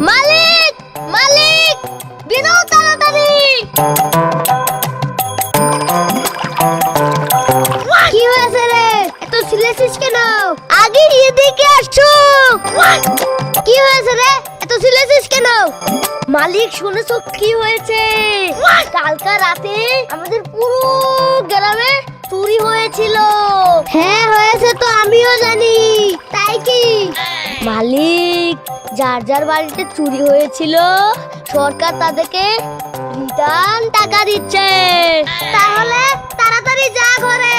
মালিক মালিক বেরো তাড়াতাড়ি। কি হয়েছে রে, এত সিলেছিস কেন? আগে এদিকে আসছো। কি হয়েছে রে, এত সিলেছিস কেন? মালিক শুনেছো কি হয়েছে? কালকা রাতে আমাদের পুরো গ্রামে চুরি হয়েছিল। হ্যাঁ হয়েছে তো আমিও জানি। তাই কি? মালিক যার যার বাড়িতে চুরি হয়েছিল সরকার তাদেরকে রিটার্ন টাকা দিচ্ছে। তাহলে তাড়াতাড়ি যা ঘরে,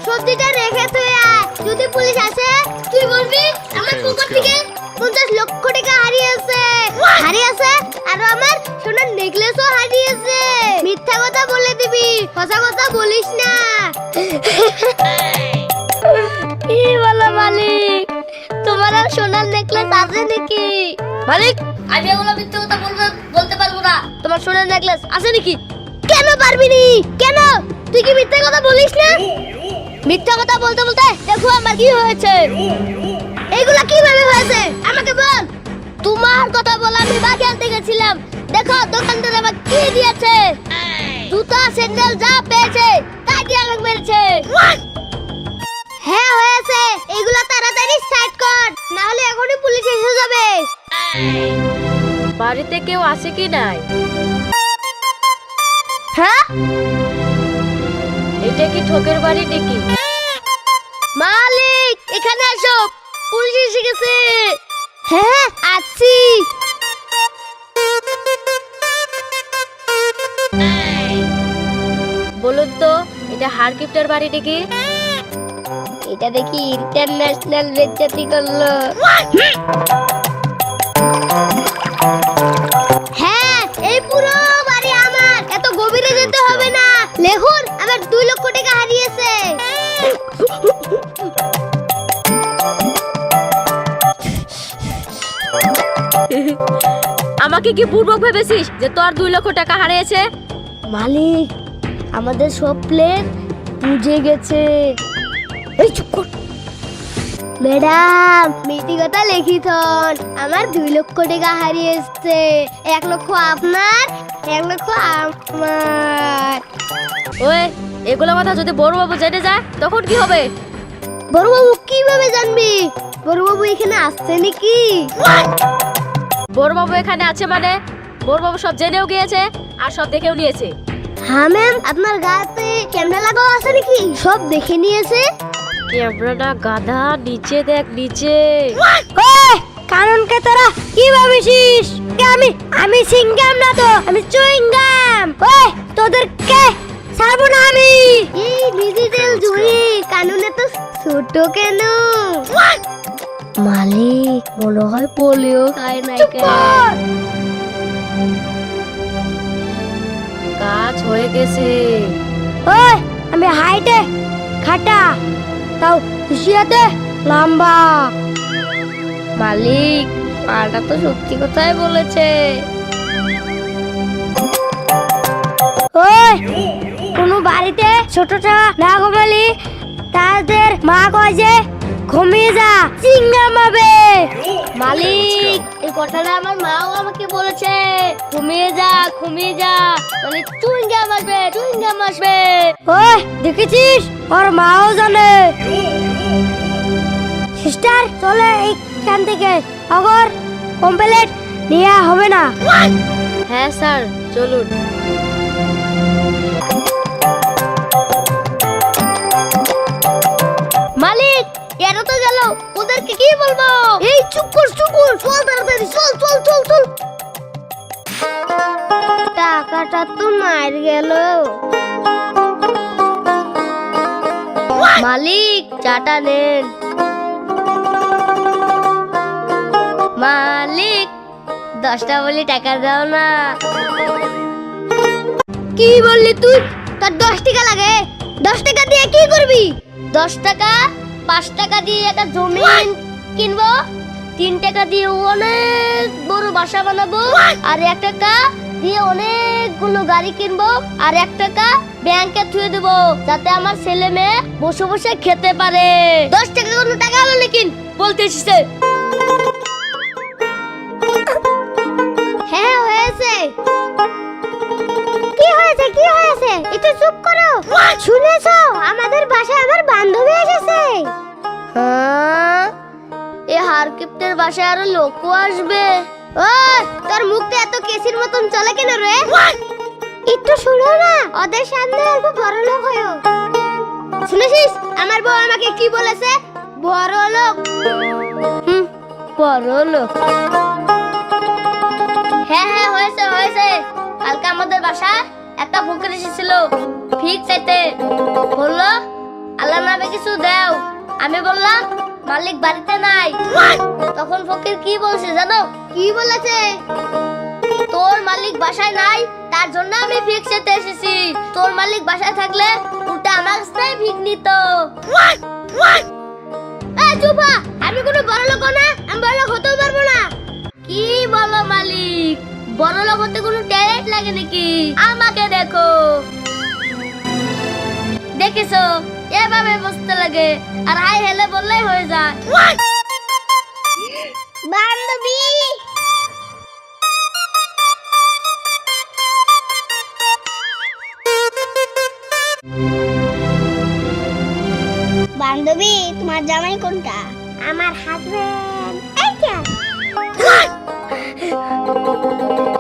সবজিটা রেখে তুই আয়। যদি পুলিশ আসে তুই বলবি আমার পকেট থেকে 50 লক্ষ টাকা হারিয়েছে আর আমার সোনার নেকলেসও হারিয়েছে। মিথ্যা কথা বলে দিবি, সঁচা কথা বলিস না। কি বলো মালিক, তোমার আর সোনার নেকলেস আছে নাকি? মালিক আমি এগুলো মিথ্যা কথা বলতে পারবো না। তোমার সোনার নেকলেস আছে নাকি? কেন পারবি নি? কেন তুই কি মিথ্যা কথা বলিস না? মিথ্যা কথা বলতে বলতে দেখো আমার কি হয়েছে। এইগুলা কিভাবে হয়েছে আমাকে বল। তোমার কথা বলা আমি বাজার থেকে গেছিলাম, দেখো দোকানদার আমার কি দিয়েছে। জুতা স্যান্ডেল যা পেয়েছে তাই দিয়ে আমাকে মেরেছে। হ্যাঁ হয়েছে, এইগুলা তাড়াতাড়ি স্টার্ট কর, না হলে এখনই পুলিশ এসে যাবে। বাড়িতে কেউ আছে কি নাই? হ্যাঁ এটা কি ঠকের বাড়ি নাকি? মালিক এখানে আসো, পুলিশ এসে গেছে। হ্যাঁ আছি। বলুন তো এটা হারকিপ্টার বাড়ি নাকি? এটা দেখি ইন্টারন্যাশনাল বেজ্জতি করলো। হ্যাঁ এই পুরো বাড়ি আমার, এত গভীরে যেতে হবে না। লেখুন আমার 2 লক্ষ টাকা হারিয়েছে। আমাকে কি বুড়বক ভেবেছিস যে তোর 2 লক্ষ টাকা হারিয়েছে? মালিক আমাদের সব প্লেন বুঝে গেছে। এই চুপ কর। ম্যাডাম মিথ্যে কথা লিখিতন, আমার 2 লক্ষ টাকা হারিয়েছে। 1 লক্ষ আপনার, 1 লক্ষ আমার। ওই এগুলো কথা যদি বড়বাবু জেনে যায় তখন কি হবে? বড়বাবু কিভাবে জানবি? বড়বাবু এখানে আসছে নাকি? বড়বাবু এখানে আছে মানে বড়বাবু সব জেনেও গিয়েছে আর সব দেখেও নিয়েছে। হ্যাঁ ম্যাম, আপনার গাতে ক্যামেরা লাগাও আছে নাকি? সব দেখে নিয়েছে। ক্যামেরাটা গাধা, নিচে দেখ নিচে। ওই কারণকে তোরা কি ভাবিছিস? আমি সিঙ্গাম না তো, আমি চুইংগাম। ওই তোদেরকে ছাড়বো না আমি। এই ডিজিটাল জুড়ি কানুনে তো ছোট কেন? মালিক মনে হয় পোলিও খায় নাই। কাজ হয়ে গেছে। ওই আমি হাইটে খাটা, তাও খুশিয়াতে লম্বা। মালিক পাটা তো সত্যি কথাই বলেছে। ওই কোনো বাড়িতে ছোটটা না ঘুমালি তাদের মা কয় যে ঘুমিয়ে যা, চিংগাম হবে। মালিক এই কথাটা আমার মাও আমাকে বলেছে, ঘুমিয়ে যা মানে চুইংগাম আসবে। ওই দেখেছিস ওর মাও জানে। সিস্টার চলে এইখান থেকে, আগর কমপ্লিট নিয়ে হবে না। হ্যাঁ স্যার চলুন। মালিক এরা তো গেল, ওদেরকে কি বলবো? এই চুপ কর চল তাড়াতাড়ি চল। টাকাটা তো মার গেল। মালিক চাটা নেন। মালিক 10টা বলি টাকা দাও না। কি বললি তুই? তোর 10 টাকা লাগে? 10 টাকা দিয়ে কি করবি? 10 টাকা 5 টাকা দিয়ে একটা জমি কিনবো, 3 টাকা দিয়ে অনেক বড় বাসা বানাবো, আর 1 টাকা দিয়ে অনেকগুলো গাড়ি কিনবো, আর 1 টাকা ব্যাংকে থুয়ে দেবো যাতে আমার ছেলে মেয়ে বসে বসে খেতে পারে। 10 টাকা কোনো টাকা হলো নাকি বলতে এসেছে? হয়েছে? একটু চুপ করো। শুনেছো আমাদের বাসায় আমার বান্ধবী এসেছে? হ্যাঁ, এই হারকিপ্টের বাসায় আরো লোকও আসবে। ও, তোর মুখটা এত কেসির মতন চলে কেন রে? একটু শুনো না, ওদের সামনে অল্প বড় লোক হয়ো। শুনেছিস আমার বউ আমাকে কি বলেছে? বড় লোক। বড় লোক। হ্যাঁ হ্যাঁ, হয়েছে হয়েছে। কালকে আমাদের বাসায় একটা ফকির এসেছিল ঠিক চাইতে। বললো আল্লাহ নামে কিছু দাও। আমি বললাম মালিক বাড়িতে নাই। তখন ফকির কি বলছে জানো? কি বলেছে? তোর মালিক বাসায় নাই, তার জন্য আমি ভিক চেতে এসেছি। তোর মালিক বাসায় থাকলে উল্টা আমার কাছে ভিক নিত। এই চুপ হ, আমি কোনো বড় লোক না, আমি বড় লোক হতেও পারবো না। কি বলো মালিক? বড় লোক হতে কোনো ট্যালেন্ট লাগে নাকি? আমাকে দেখো। দেখেছো এভাবে বসতে লাগে, আর হাই হেলে বললেই হয়ে যায়। বান্ধবী, বান্ধবী তোমার জামাই কোনটা? আমার হাজবেন্ড। এইটা।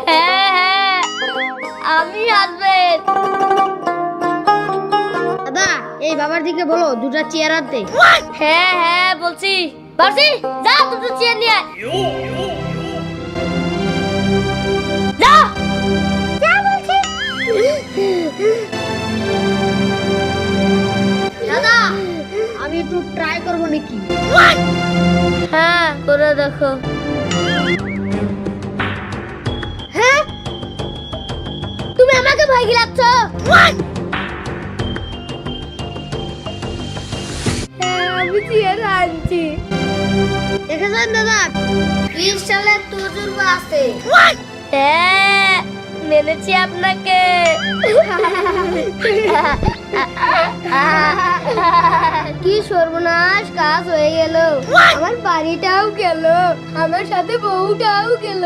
হ্যাঁ হ্যাঁ, আমি হাজবেন্ড। দাদা, এই বাবার দিকে বলো দুটো চেয়ার আনতে। হ্যাঁ হ্যাঁ বলছি বলছি, যা দুটো চেয়ার নিয়ে আয়। যা যা বলছি। দাদা, আমি একটু ট্রাই করবো নাকি? হ্যাঁ করে দেখো। হ্যাঁ, তুমি আমাকে ভয় গিলাচ্ছ? আমি চেয়ার আনছি। দেখেছেন দাদা, 20 সালের তজুর্বা আছে। হ্যাঁ, মেনেছি আপনাকে। কি সর্বনাশ কাজ হয়ে গেল। আমার বাড়িটাও গেল, আমার সাথে বউটাও গেল।